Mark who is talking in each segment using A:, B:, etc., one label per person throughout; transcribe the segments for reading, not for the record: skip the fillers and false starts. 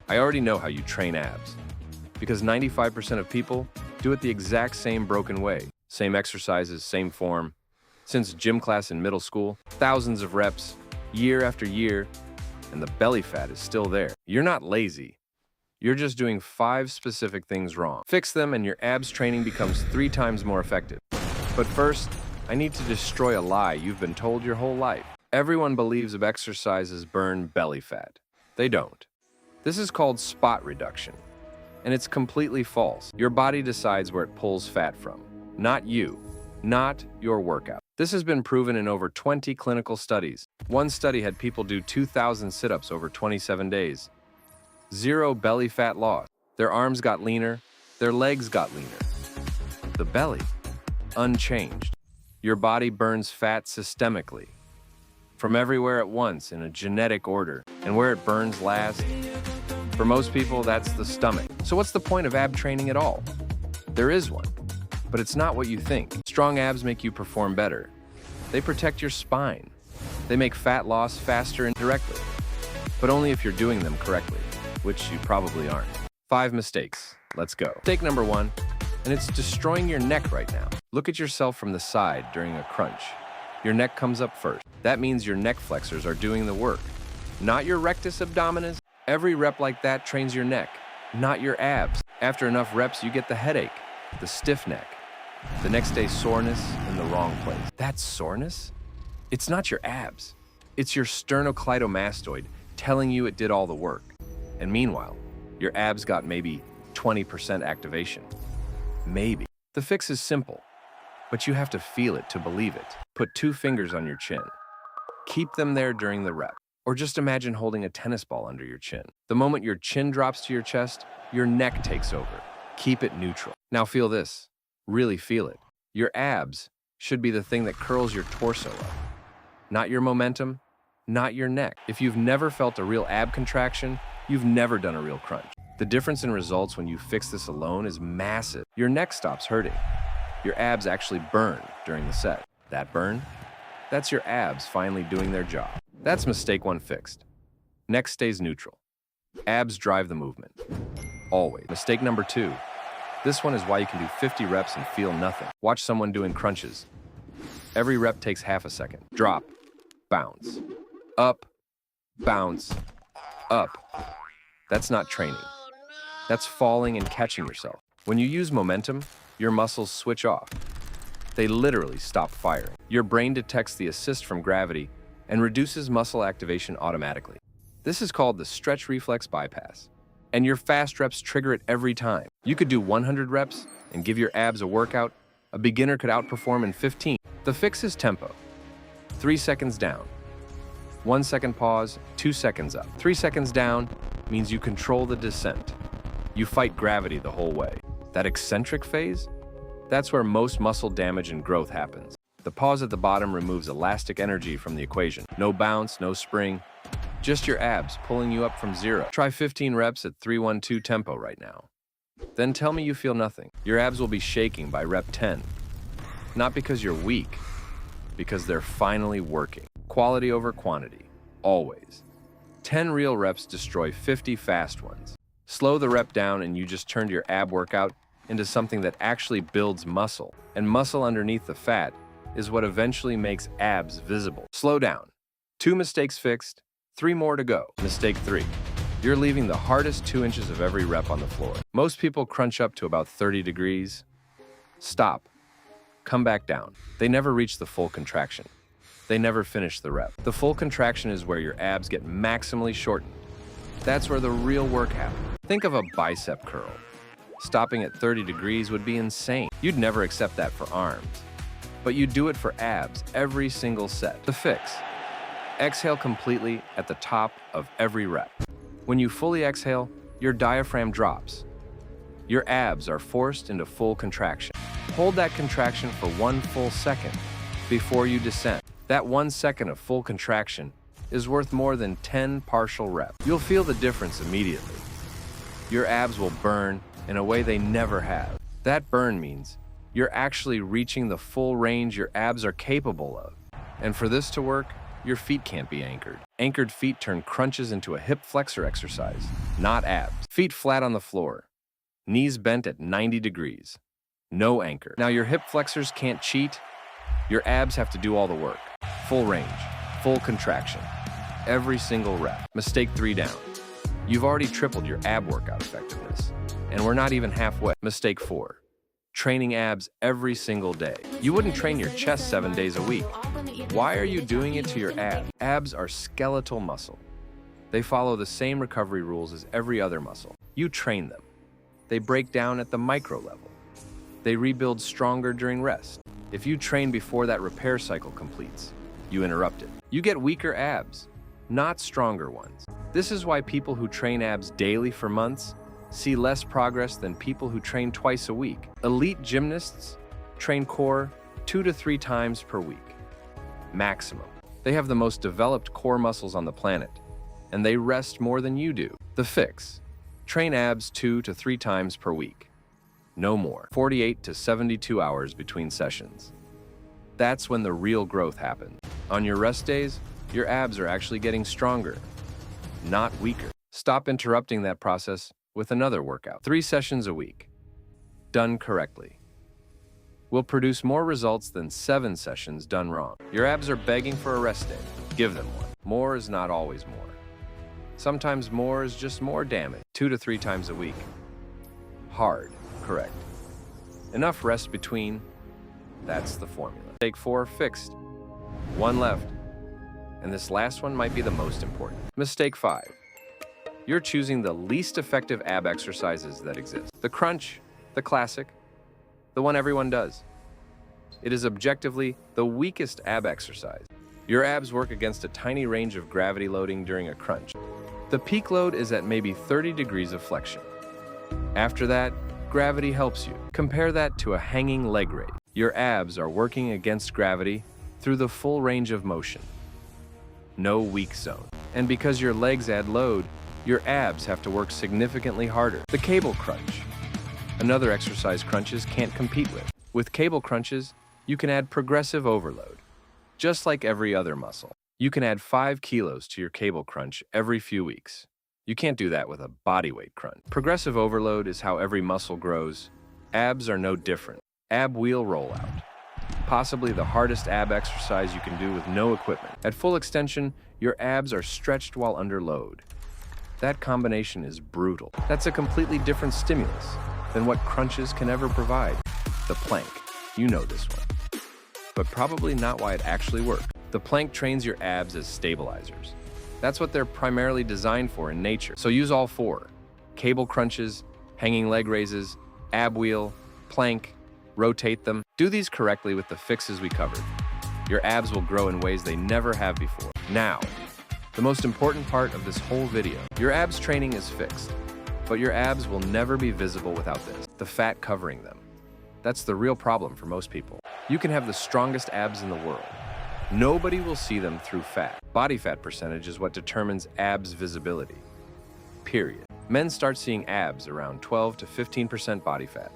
A: I already know how you train abs, because 95% of people do it the exact same broken way. Same exercises, same form. Since gym class in middle school, thousands of reps, year after year, and the belly fat is still there. You're not lazy. You're just doing 5 specific things wrong. Fix them and your abs training becomes 3 times more effective. But first, I need to destroy a lie you've been told your whole life. Everyone believes of exercises burn belly fat. They don't. This is called spot reduction, and it's completely false. Your body decides where it pulls fat from, not you, not your workout. This has been proven in over 20 clinical studies. One study had people do 2,000 sit-ups over 27 days. 0 belly fat loss. Their arms got leaner, their legs got leaner. The belly, unchanged. Your body burns fat systemically, from everywhere at once in a genetic order, and where it burns last. For most people, that's the stomach. So what's the point of ab training at all? There is one, but it's not what you think. Strong abs make you perform better. They protect your spine. They make fat loss faster and directly, but only if you're doing them correctly, which you probably aren't. 5 mistakes. Let's go. Mistake number 1, and it's destroying your neck right now. Look at yourself from the side during a crunch. Your neck comes up first. That means your neck flexors are doing the work, not your rectus abdominis. Every rep like that trains your neck, not your abs. After enough reps, you get the headache, the stiff neck, the next day soreness in the wrong place. That soreness? It's not your abs. It's your sternocleidomastoid telling you it did all the work. And meanwhile, your abs got maybe 20% activation. Maybe. The fix is simple, but you have to feel it to believe it. Put 2 fingers on your chin. Keep them there during the rep. Or just imagine holding a tennis ball under your chin. The moment your chin drops to your chest, your neck takes over. Keep it neutral. Now feel this. Really feel it. Your abs should be the thing that curls your torso up. Not your momentum, not your neck. If you've never felt a real ab contraction, you've never done a real crunch. The difference in results when you fix this alone is massive. Your neck stops hurting. Your abs actually burn during the set. That burn? That's your abs finally doing their job. That's mistake 1 fixed. Neck stays neutral. Abs drive the movement. Always. Mistake number 2. This one is why you can do 50 reps and feel nothing. Watch someone doing crunches. Every rep takes half a second. Drop, bounce, up, bounce, up. That's not training. That's falling and catching yourself. When you use momentum, your muscles switch off. They literally stop firing. Your brain detects the assist from gravity and reduces muscle activation automatically. This is called the stretch reflex bypass. And your fast reps trigger it every time. You could do 100 reps and give your abs a workout a beginner could outperform in 15. The fix is tempo. 3 seconds down. 1 second pause, 2 seconds up. 3 seconds down means you control the descent. You fight gravity the whole way. That eccentric phase? That's where most muscle damage and growth happens. The pause at the bottom removes elastic energy from the equation. No bounce, no spring, just your abs pulling you up from 0. Try 15 reps at 3-1-2 tempo right now. Then tell me you feel nothing. Your abs will be shaking by rep 10. Not because you're weak, because they're finally working. Quality over quantity, always. 10 real reps destroy 50 fast ones. Slow the rep down and you just turned your ab workout into something that actually builds muscle. And muscle underneath the fat is what eventually makes abs visible. Slow down. 2 mistakes fixed, 3 more to go. Mistake 3. You're leaving the hardest 2 inches of every rep on the floor. Most people crunch up to about 30 degrees. Stop. Come back down. They never reach the full contraction. They never finish the rep. The full contraction is where your abs get maximally shortened. That's where the real work happens. Think of a bicep curl. Stopping at 30 degrees would be insane. You'd never accept that for arms. But you do it for abs every single set. The fix. Exhale completely at the top of every rep. When you fully exhale, your diaphragm drops. Your abs are forced into full contraction. Hold that contraction for 1 full second before you descend. That 1 second of full contraction is worth more than 10 partial reps. You'll feel the difference immediately. Your abs will burn in a way they never have. That burn means you're actually reaching the full range your abs are capable of. And for this to work, Your feet can't be anchored. Anchored feet turn crunches into a hip flexor exercise, not abs. Feet flat on the floor, knees bent at 90 degrees. No anchor. Now your hip flexors can't cheat. Your abs have to do all the work. Full range, full contraction, every single rep. Mistake 3 down. You've already tripled your ab workout effectiveness, and we're not even halfway. Mistake 4. Training abs every single day. You wouldn't train your chest 7 days a week. Why are you doing it to your abs? Abs are skeletal muscle. They follow the same recovery rules as every other muscle. You train them. They break down at the micro level. They rebuild stronger during rest. If you train before that repair cycle completes, you interrupt it. You get weaker abs, not stronger ones. This is why people who train abs daily for months see less progress than people who train twice a week. Elite gymnasts train core 2 to 3 times per week, maximum. They have the most developed core muscles on the planet, and they rest more than you do. The fix: train abs 2 to 3 times per week. No more. 48 to 72 hours between sessions. That's when the real growth happens. On your rest days, your abs are actually getting stronger, not weaker. Stop interrupting that process with another workout. 3 sessions a week, done correctly, will produce more results than 7 sessions done wrong. Your abs are begging for a rest day. Give them one. More is not always more. Sometimes more is just more damage. 2 to 3 times a week. Hard, correct. Enough rest between. That's the formula. Mistake 4 fixed. 1 left. And this last one might be the most important. Mistake 5. You're choosing the least effective ab exercises that exist. The crunch, the classic, the one everyone does. It is objectively the weakest ab exercise. Your abs work against a tiny range of gravity loading during a crunch. The peak load is at maybe 30 degrees of flexion. After that, gravity helps you. Compare that to a hanging leg raise. Your abs are working against gravity through the full range of motion. No weak zone. And because your legs add load, your abs have to work significantly harder. The cable crunch. Another exercise crunches can't compete with. With cable crunches, you can add progressive overload. Just like every other muscle, you can add 5 kilos to your cable crunch every few weeks. You can't do that with a bodyweight crunch. Progressive overload is how every muscle grows. Abs are no different. Ab wheel rollout. Possibly the hardest ab exercise you can do with no equipment. At full extension, your abs are stretched while under load. That combination is brutal. That's a completely different stimulus than what crunches can ever provide. The plank. You know this one. But probably not why it actually works. The plank trains your abs as stabilizers. That's what they're primarily designed for in nature. So use all 4. Cable crunches, hanging leg raises, ab wheel, plank, rotate them. Do these correctly with the fixes we covered. Your abs will grow in ways they never have before. Now, the most important part of this whole video. Your abs training is fixed, but your abs will never be visible without this, the fat covering them. That's the real problem for most people. You can have the strongest abs in the world. Nobody will see them through fat. Body fat percentage is what determines abs visibility. Period. Men start seeing abs around 12 to 15% body fat.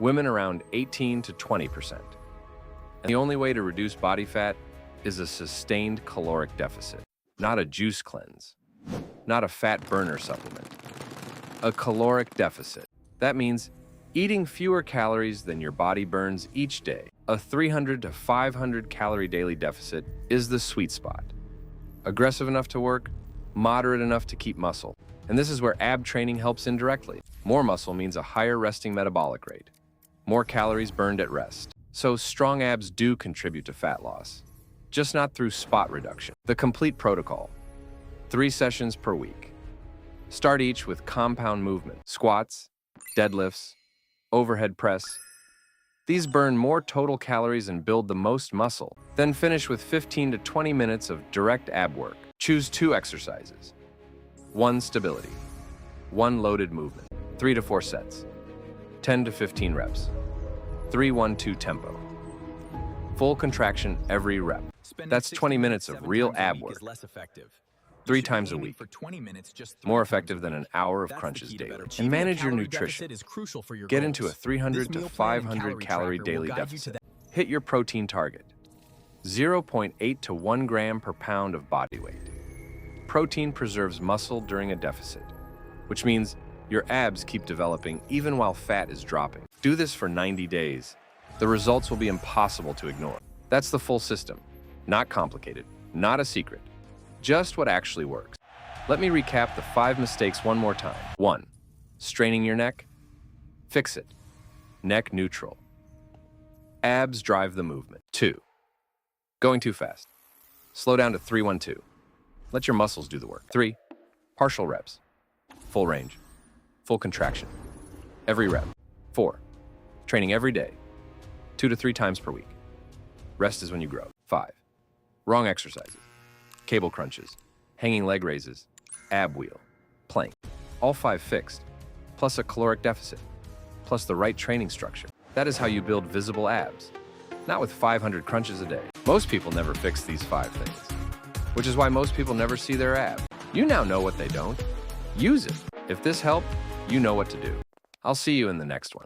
A: Women around 18 to 20%. And the only way to reduce body fat is a sustained caloric deficit. Not a juice cleanse, not a fat burner supplement, a caloric deficit. That means eating fewer calories than your body burns each day. A 300 to 500 calorie daily deficit is the sweet spot. Aggressive enough to work, moderate enough to keep muscle. And this is where ab training helps indirectly. More muscle means a higher resting metabolic rate, more calories burned at rest. So strong abs do contribute to fat loss, just not through spot reduction. The complete protocol. 3 sessions per week. Start each with compound movement, squats, deadlifts, overhead press. These burn more total calories and build the most muscle. Then finish with 15 to 20 minutes of direct ab work. Choose 2 exercises. 1 stability, 1 loaded movement, 3 to 4 sets, 10 to 15 reps, 3-1-2 tempo. Full contraction every rep. That's 20 minutes of real ab work. 3 times a week. More effective than an hour of crunches daily. And manage your nutrition. Get into a 300 to 500 calorie daily deficit. Hit your protein target. 0.8 to 1 gram per pound of body weight. Protein preserves muscle during a deficit, which means your abs keep developing even while fat is dropping. Do this for 90 days. The results will be impossible to ignore. That's the full system. Not complicated, not a secret. Just what actually works. Let me recap the 5 mistakes one more time. 1. Straining your neck? Fix it. Neck neutral. Abs drive the movement. 2. Going too fast. Slow down to 3-1-2. Let your muscles do the work. 3. Partial reps. Full range. Full contraction. Every rep. 4. Training every day. 2 to 3 times per week. Rest is when you grow. 5. Wrong exercises. Cable crunches. Hanging leg raises. Ab wheel. Plank. All 5 fixed. Plus a caloric deficit. Plus the right training structure. That is how you build visible abs. Not with 500 crunches a day. Most people never fix these 5 things, which is why most people never see their abs. You now know what they don't. Use it. If this helped, you know what to do. I'll see you in the next one.